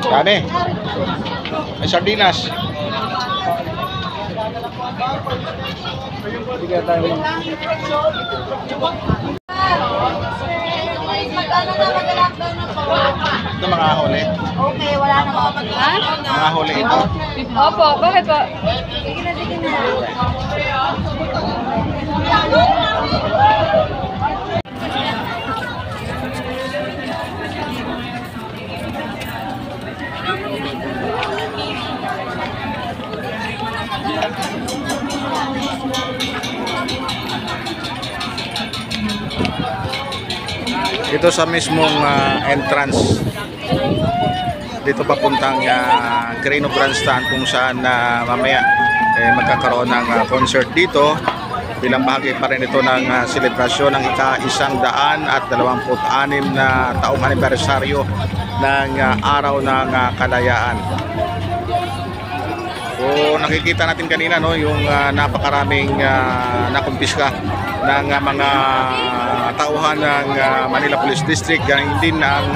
Kami. May sardinas. Sige tayo. Ito mga huli. Okay, wala na mga pagkain. Mga huli ito. Opo, bakit po? Sige na, sige na. Ito sa mismong entrance dito papuntang Quirino Grandstand, kung saan mamaya magkakaroon ng concert dito bilang bahagi pa rin ito ng selebrasyon ng ika-126 na taong anibersaryo ng Araw ng Kalayaan. So nakikita natin kanina, no, yung napakaraming nakumpiska ng mga tauhan ng Manila Police District, ganun din ang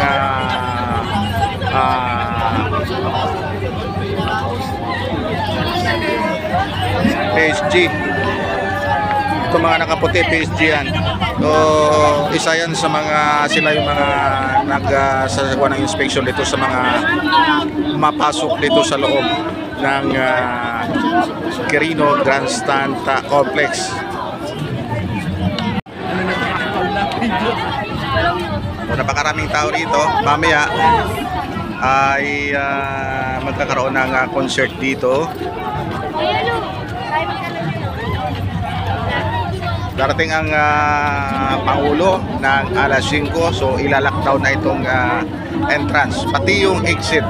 PSG. Ito mga nakaputi, PSG yan. So isa yan sa mga, sila yung mga nagsasagawa ng inspection dito sa mga mapasok dito sa loob ng Quirino Grandstand Complex. Napakaraming tao dito. Mamaya ay magkakaroon ng concert dito. Darating ang Pangulo ng alas 5, so ilalockdown na itong entrance. Pati yung exit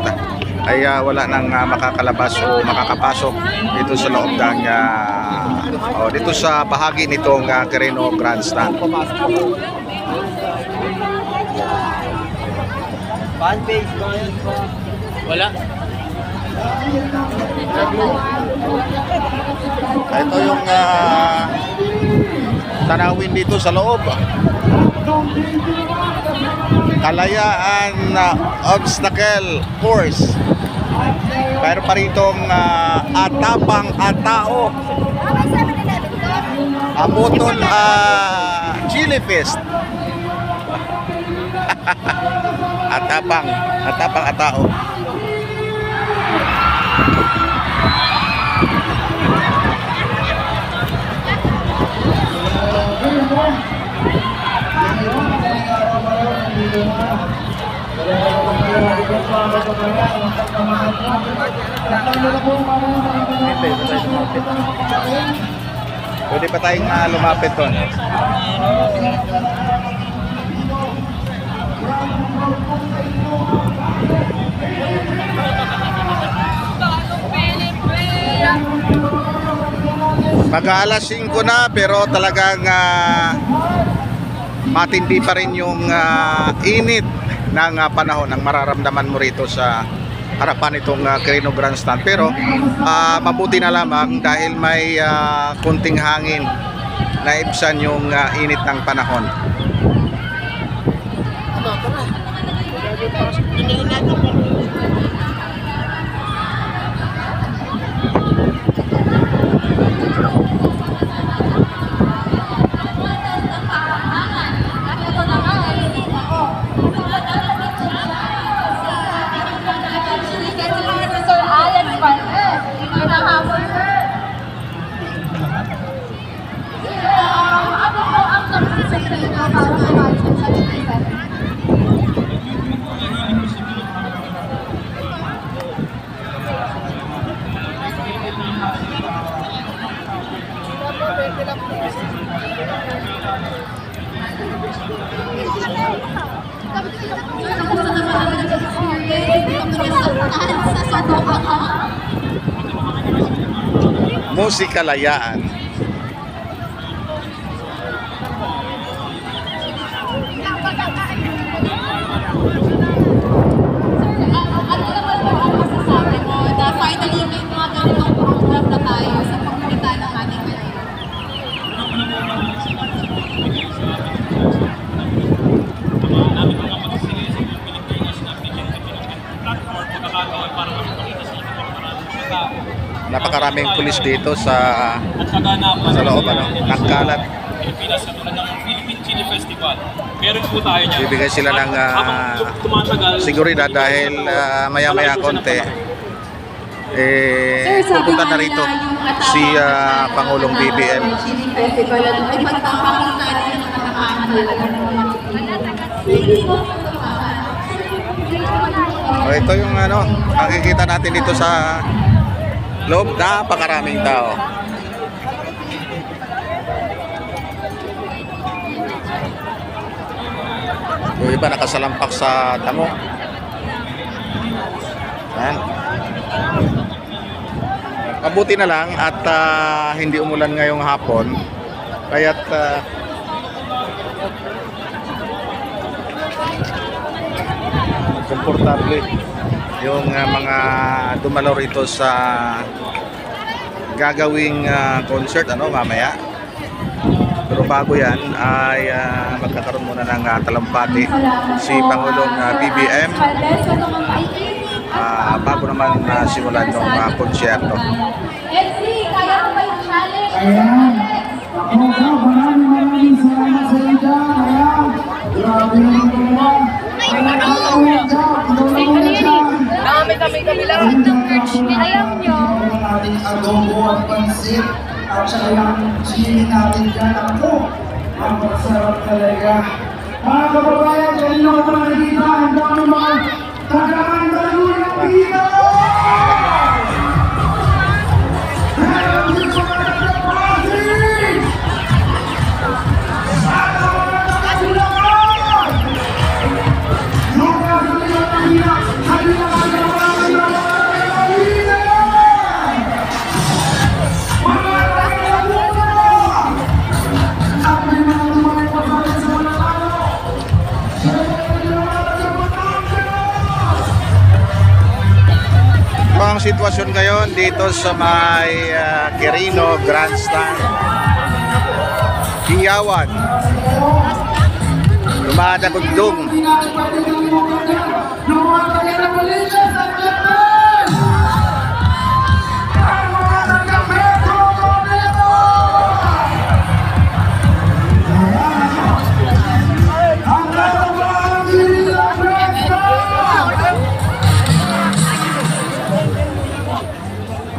ay wala nang makakalabas o makakapasok dito sa loob ng dito sa bahagi nitong Quirino Grandstand. Fanpage wala. Ito yung tanawin dito sa loob. Kalayaan obstacle course. Pero pa ritong atapang atao. Abutol Chili Fest. Atapang atao. Pwede pa tayong lumapit doon. Mag-aalas 5 na, pero talagang matindi pa rin yung init ng panahon ang mararamdaman mo rito sa harapan itong Quirino Grandstand. Pero mabuti na lamang dahil may kunting hangin na ibsan yung init ng panahon. Musikalayaan. Finally, may mga ganitong program na tayo sa pagpapalagay maraming pulis dito sa loob, ano, nagkalat. Pilipinas sa tulad ng Philippine Chili Festival. Meron po tayo niyan. Bibigay sila ng seguridad dahil maya-maya konti pupunta na rito si Pangulong BBM. Festival at ay pagpapakita rin ng So, ito yung ano, makikita natin dito sa loob, napakaraming tao. Yung iba nakasalampak sa damo. Yan. Mabuti na lang at hindi umulan ngayong hapon. Kaya't komportable yung mga dumalo rito sa gagawing concert, ano, mamaya. Pero bago yan ay magkakaroon muna ng talampati si Pangulong BBM bago naman simulan ng konsyerto. Elsie, kaya mo ba yung challenge? Ayan. Ako ka, maraming salamat sa iyo dyan. Ayan. Grabe naman naman. Kami lang ng church. Alam nyo. Ating adobo at pansit at saka yung chili natin dyan. Ako, ang masarap talaga. Mga kababayan, kanina ko naman nakita ang dami mga taga-andalo ng Pino! Ang sitwasyon ngayon dito sa may Quirino Grandstand, Hiyawan, Lumadagundong.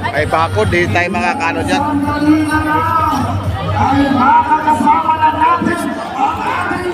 Ay bako, di tayo makakano dyan. Ay makakasama na natin ang ating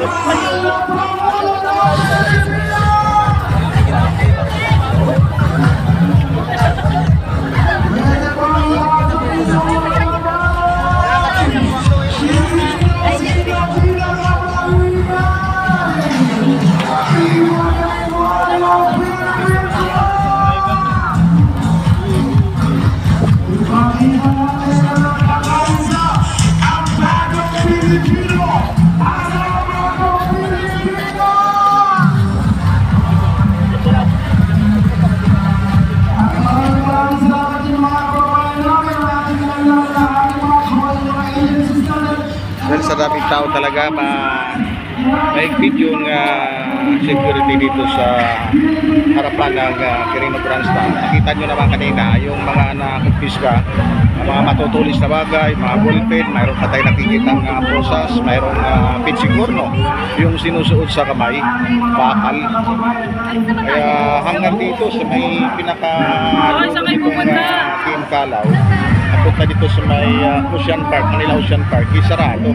Dahil sa daming tao talaga, mahigpit yung security dito sa harapan ng Quirino Grandstand. Nakita nyo naman kanina yung mga nakupiska, mga matutulis na bagay, mga ballpen, mayroon pa tayo nakikita ng posas, mayroong pinsigurno, yung sinusuot sa kamay, bakal. Kaya hanggang dito sa may pinaka-itong Team Kalaw, punta dito sa may Ocean Park, Manila Ocean Park, isarado.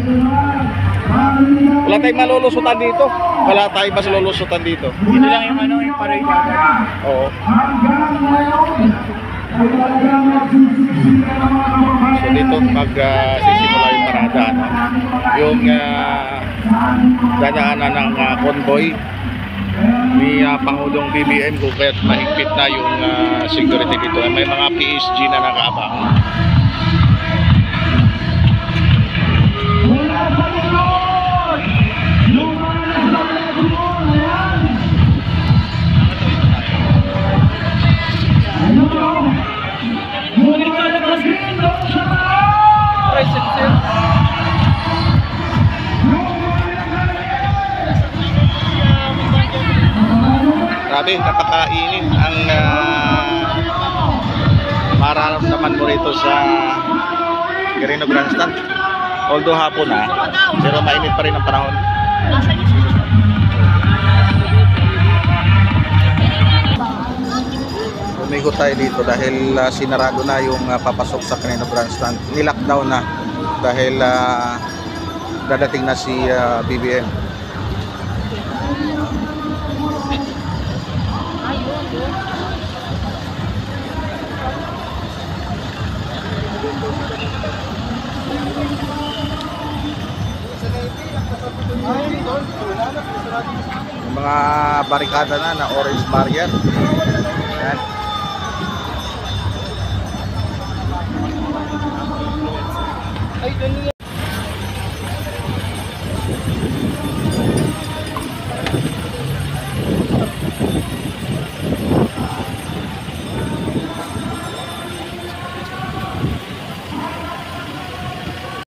Wala tayong malulusutan dito. Wala tayong mas lulusutan dito. Ito lang yung ano, yung parade agad. Oo. So dito magsisimula yung parada, no? Yung dadaanan ng convoy ni Pangulong BBM, kung kaya't mahigpit na yung security dito. May mga PSG na nakaabang. Grabe, napakainit ang nararamdaman mo rito sa Quirino Grandstand? Although hapon na, pero mainit pa rin ang panahon. Umigot tayo dito dahil sinarado na yung papasok sa Quirino Grandstand. Nilockdown na dahil dadating na si BBM. Yung mga barikada na orange barrier. Yan.